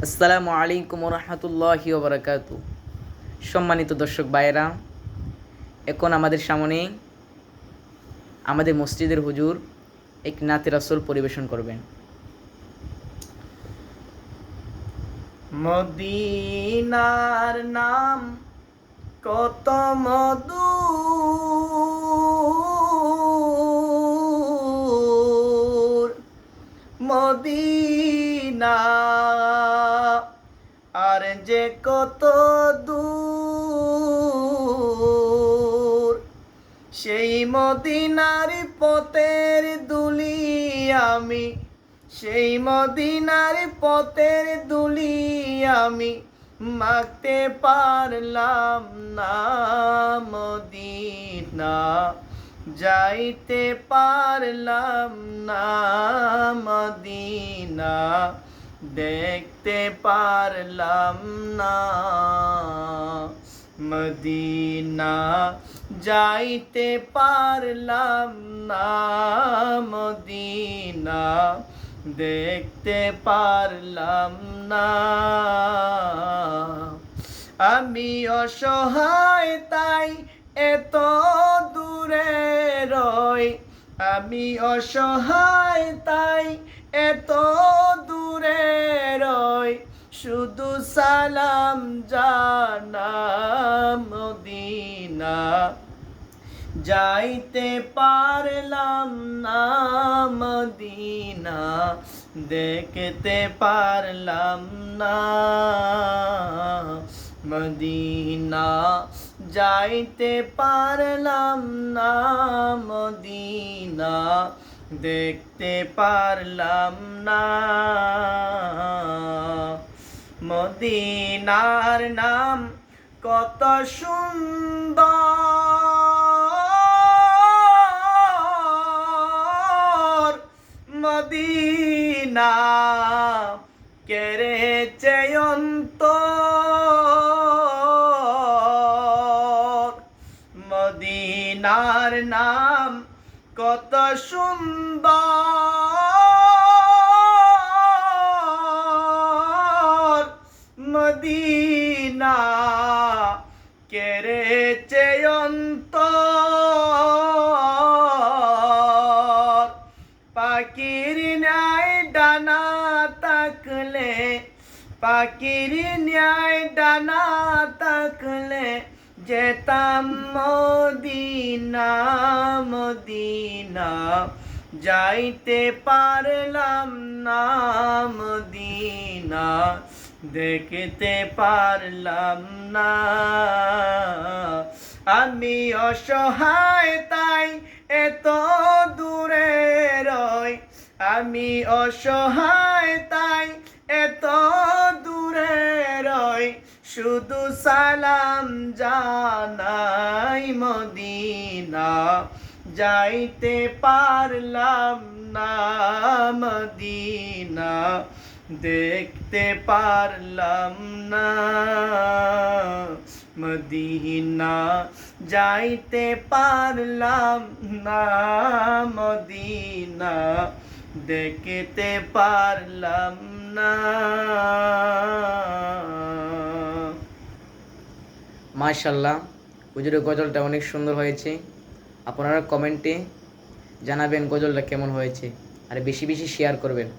আসসালামু আলাইকুম রহমতুল্লাহি ওবরাকাতু। সম্মানিত দর্শক ভাইয়েরা, এখন আমাদের সামনে আমাদের মসজিদের হুজুর এক নাতে রাসূল পরিবেশন করবেন। মদিনার নাম কত মধু, মদিনা আর যে কত দূর, সেই মদিনার পথের দুলি আমি, সেই মদিনার পথের দুলি আমি মাখতে পারলাম না। মদিনা যাইতে পারলাম না, মদিনা দেখতে পারলাম না। মদিনা যাইতে পারলাম না, মদিনা দেখতে পারলাম না। আমি অসহায় তাই এত দূরে রই, আমি অসহায় তাই এত দূরে রই, শুধু সালাম জানাম। মদিনা যাইতে পারলাম না, মদিনা দেখতে পারলাম না। মদিনা যাইতে পারলাম না, মদিনা দেখতে পারলাম না। মদিনার নাম কত সুন্দর, মদিনা কেড়েছে অন্তর। মদিনার নাম কত সুন্দর, মদিনা কেড়েছে অন্তর। পাখির ন্যায় ডানা থাকলে, পাখির ন্যায় ডানা থাকলে যেতাম মদিনা। মদিনা যাইতে পারলাম না, মদিনা দেখতে পারলাম না। আমি অসহায় তাই এত দূরে রই, আমি অসহায় তাই এত দূরে রই, শুধু সালাম জানাই। মদিনা যাইতে পারলাম না, মদিনা দেখতে পারলাম না। মদিনা যাইতে পারলাম না, মদিনা দেখতে পারলাম না। মাশাআল্লাহ, হুজুরের গজলটা অনেক সুন্দর হয়েছে। আপনারা কমেন্টে জানাবেন গজলটা কেমন হয়েছে, আর বেশি বেশি শেয়ার করবেন।